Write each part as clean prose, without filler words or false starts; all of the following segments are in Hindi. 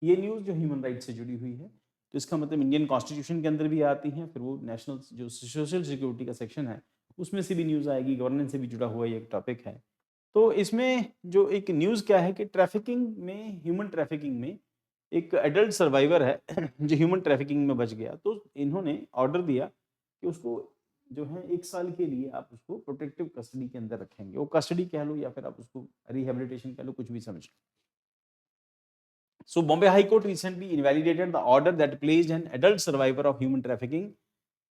ये न्यूज़ जो ह्यूमन राइट्स से जुड़ी हुई है, तो इसका मतलब इंडियन कॉन्स्टिट्यूशन के अंदर भी आती हैं, फिर वो नेशनल जो सोशल सिक्योरिटी का सेक्शन है, उसमें से भी न्यूज़ आएगी, गवर्नेंस से भी जुड़ा हुआ ये एक टॉपिक है। तो इसमें जो एक न्यूज़ क्या है कि ट्रैफिकिंग में, ह्यूमन ट्रैफिकिंग में एक एडल्ट सर्वाइवर है जो ह्यूमन ट्रैफिकिंग में बच गया, तो इन्होंने ऑर्डर दिया कि उसको जो है 1 साल के लिए आप उसको प्रोटेक्टिव कस्टडी के अंदर रखेंगे। वो कस्टडी कह लो या फिर आप उसको रिहैबिलिटेशन कह लो, कुछ भी समझ लो। So Bombay High Court recently invalidated the order that placed an adult survivor of human trafficking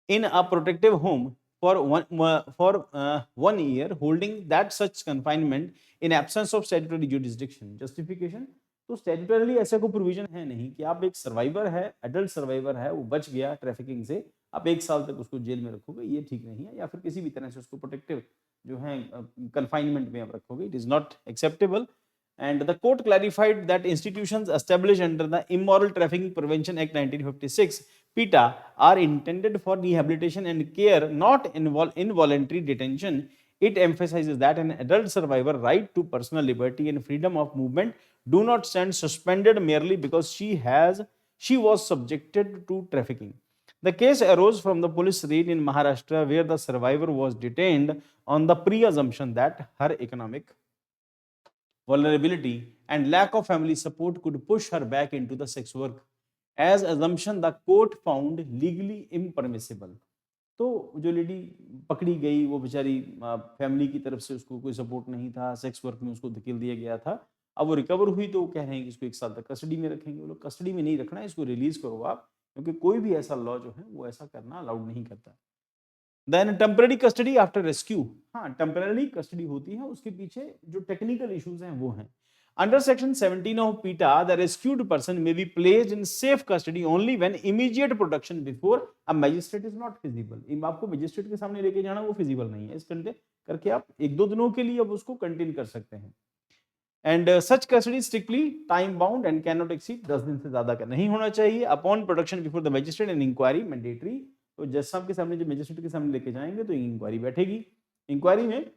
in a protective home for 1 year, holding that such confinement in absence of statutory jurisdiction. Justification? तो स्टैट्यूटरली ऐसा कोई प्रोविजन है नहीं कि आप एक सर्वाइवर है, एडल्ट सर्वाइवर है, वो बच गया ट्रैफिकिंग से, आप 1 साल तक उसको जेल में रखोगे, ये ठीक नहीं है, या फिर किसी भी तरह से उसको प्रोटेक्टिव जो है कन्फाइनमेंट में आप रखोगे, it is not acceptable. And the court clarified that institutions established under the Immoral Trafficking Prevention Act 1956 (PITA) are intended for rehabilitation and care, not involuntary detention. It emphasizes that an adult survivor right to personal liberty and freedom of movement do not stand suspended merely because she was subjected to trafficking. The case arose from the police raid in Maharashtra, where the survivor was detained on the preassumption that her economic vulnerability and lack of family support could push her back into the sex work, as assumption the court found legally impermissible. तो जो लेडी पकड़ी गई वो बेचारी फैमिली की तरफ से उसको कोई सपोर्ट नहीं था, सेक्स वर्क में उसको धकेल दिया गया था। अब वो रिकवर हुई तो वो कह रहे हैं कि इसको 1 साल तक कस्टडी में रखेंगे। वो लोग कस्टडी में नहीं रखना है, इसको रिलीज करो आप, क्योंकि कोई भी ऐसा लॉ जो है वो ऐसा करना अलाउड नहीं करता। Then temporary custody after rescue, हाँ टेम्पररी कस्टडी होती है, उसके पीछे जो टेक्निकल इश्यूज हैं वो हैं। अंडर सेक्शन 17 ऑफ पीटा, the rescued person may be placed in safe custody only when immediate production before a magistrate is not feasible. आपको मैजिस्ट्रेट के सामने लेके जाना वो फिजिबल नहीं है, इस घंटे करके आप 1-2 दिनों के लिए अब उसको कंटेन कर सकते हैं। And such custody strictly time bound and can not exceed, 10 दिन से ज्यादा का नहीं होना चाहिए। Upon production before the magistrate and inquiry mandatory, तो जज साहब के सामने जब मैजिस्ट्रेट के सामने लेके जाएंगे तो इंक्वायरी बैठेगी, इंक्वायरी में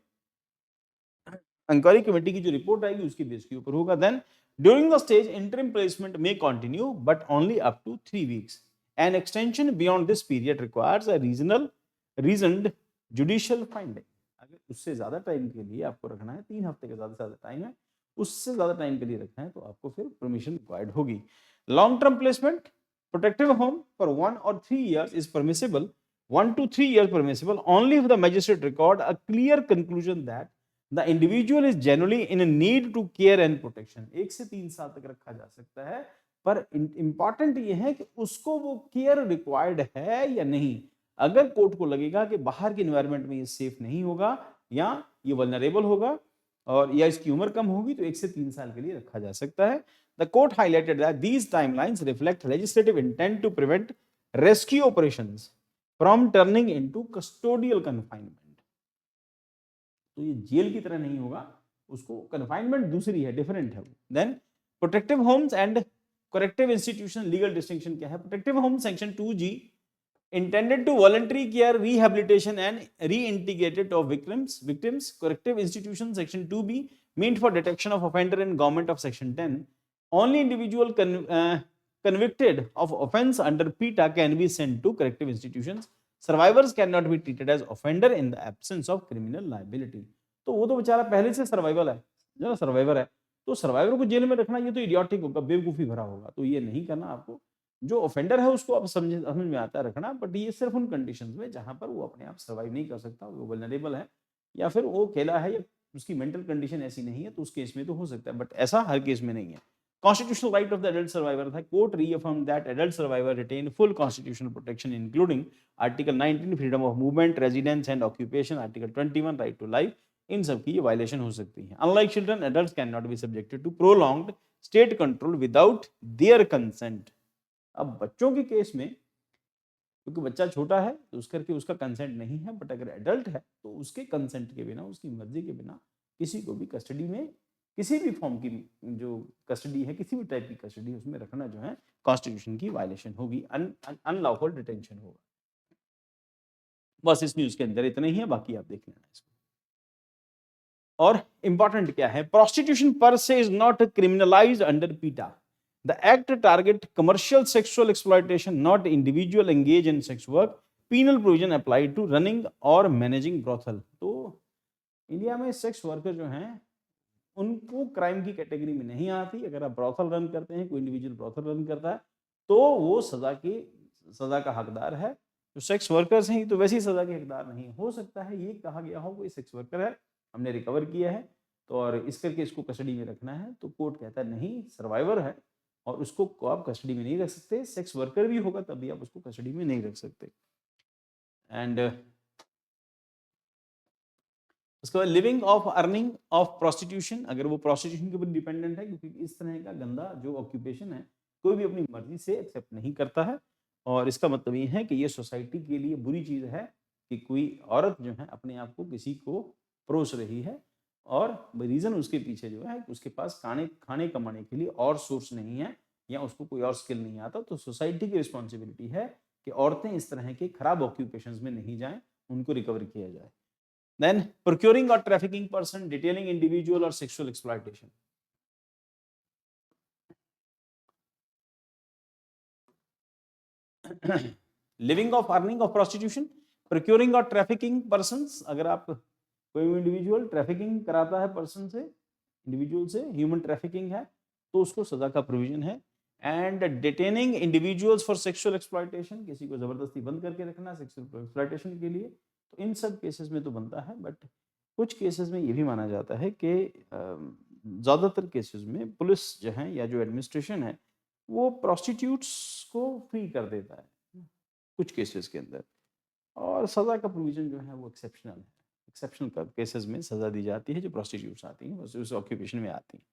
इंक्वायरी कमेटी की जो रिपोर्ट आएगी उसकी बेस के ऊपर होगा। Then during the stage interim placement may continue but only up to 3 weeks. An extension beyond this period requires a reasoned judicial finding. अगर उससे ज्यादा टाइम के लिए आपको रखना है, 3 हफ्ते का ज्यादा से ज्यादा टाइम है, उससे ज्यादा टाइम के लिए रखना है तो आपको फिर परमिशन रिक्वायर्ड होगी। Long term placement protective home for 1 or 3 years is permissible, 1 to 3 years permissible only if the magistrate record a clear conclusion that the individual is genuinely in a need to care and protection. 1 से 3 साल तक रखा जा सकता है, पर इंपॉर्टेंट ये है कि उसको वो केयर रिक्वायर्ड है या नहीं। अगर कोर्ट को लगेगा कि बाहर के एनवायरनमेंट में ये सेफ नहीं होगा या ये वल्नरेबल होगा और या इसकी उम्र कम होगी, तो 1 से 3 साल के लिए रखा जा सकता है। The court highlighted that these timelines reflect legislative intent to prevent rescue operations from turning into custodial confinement. तो ये जेल की तरह नहीं होगा, उसको confinement दूसरी है, different है। Then protective homes and corrective institution legal distinction क्या है? Protective home section 2G intended to voluntary care, rehabilitation and reintegrated of victims. Corrective institution section 2B meant for detection of offender in government of section 10. Only individual convicted of offense under PITA can be sent to corrective institutions. Survivors cannot be treated as offender in the absence of criminal liability. तो वो तो बेचारा पहले से सर्वाइवल है, जो ना सर्वाइवर है, तो सर्वाइवर को जेल में रखना ये तो इडियोटिक होगा, बेवकूफी भरा होगा, तो ये नहीं करना आपको। जो ऑफेंडर है उसको आप समझ में आता है रखना, बट ये सिर्फ उन कंडीशंस में जहां पर वो अपने आप सर्वाइव नहीं कर सकता, वो वल्नरेबल है या फिर वो अकेला है या उसकी मेंटल कंडीशन ऐसी नहीं है, तो उस केस में तो हो सकता है, बट ऐसा हर केस में नहीं है। Constitutional right of the adult survivor था, court reaffirmed that adult survivor retain full constitutional protection including Article 19 freedom of movement, residence and occupation, Article 21 right to life. इन सब की ये वायलेशन हो सकती है। Unlike children, adults cannot be subjected to prolonged state control without their consent. अब बच्चों के केस में क्योंकि बच्चा छोटा है तो उस करके उसका कंसेंट नहीं है, बट अगर एडल्ट है तो उसके कंसेंट के बिना, उसकी मर्जी के बिना किसी को भी कस्टडी में, किसी भी फॉर्म की जो कस्टडी है, किसी भी टाइप की कस्टडी उसमें रखना जो है कॉन्स्टिट्यूशन की वायलेशन होगी, अनलॉफुल डिटेंशन होगा। बस इस न्यूज के अंदर इतना ही है, बाकी आप देख लेना इसको। और इंपॉर्टेंट क्या है, प्रोस्टिट्यूशन पर से इज नॉट क्रिमिनलाइज्ड अंडर पीटा। The act target commercial sexual exploitation, not individual engage in sex work. Penal provision applied to running or managing brothel. तो इंडिया में सेक्स वर्कर जो हैं उनको क्राइम की कैटेगरी में नहीं आती। अगर आप ब्रॉथल रन करते हैं, कोई इंडिविजुअल ब्रॉथल रन करता है, तो वो सजा का हकदार है। जो सेक्स वर्कर्स हैं तो वैसी सजा के हकदार नहीं। हो सकता है ये कहा गया हो कोई सेक्स वर्कर है, हमने रिकवर किया है तो और इस करके इसको कस्टडी में रखना है, तो कोर्ट कहता है नहीं, सर्वाइवर है और उसको आप कस्टडी में नहीं रख सकते। सेक्स वर्कर भी होगा तब भी आप उसको कस्टडी में नहीं रख सकते। एंड उसके बाद living of earning of prostitution, अगर वो प्रोस्टिट्यूशन के ऊपर डिपेंडेंट है, क्योंकि इस तरह का गंदा जो ऑक्यूपेशन है कोई भी अपनी मर्जी से एक्सेप्ट नहीं करता है। और इसका मतलब ये है कि ये सोसाइटी के लिए बुरी चीज़ है कि कोई औरत जो है अपने आप को किसी को परोस रही है और रीज़न उसके पीछे जो है उसके पास खाने कमाने के लिए और सोर्स नहीं है या उसको कोई और स्किल नहीं आता। तो सोसाइटी की रिस्पॉन्सिबिलिटी है कि औरतें इस तरह के खराब ऑक्यूपेशंस में नहीं जाएं, उनको रिकवर किया जाए। Then procuring or trafficking person, detailing individual or sexual exploitation. Living of earning of prostitution, procuring or trafficking persons, अगर आप कोई इंडिविजुअल ट्रैफिकिंग कराता है पर्सन से, इंडिविजुअल से, ह्यूमन ट्रैफिकिंग है तो उसको सजा का प्रोविजन है। And detaining individuals for sexual exploitation, किसी को जबरदस्ती बंद करके रखना सेक्सुअल एक्सप्लॉयटेशन के लिए, तो इन सब केसेस में तो बनता है। बट कुछ केसेस में ये भी माना जाता है कि ज़्यादातर केसेस में पुलिस जो है या जो एडमिनिस्ट्रेशन है वो प्रोस्टिट्यूट्स को फ्री कर देता है कुछ केसेस के अंदर, और सज़ा का प्रोविज़न जो है वो एक्सेप्शनल है। एक्सेप्शनल केसेस में सज़ा दी जाती है जो प्रोस्टिट्यूट्स आती हैं, उस ऑक्यूपेशन में आती हैं।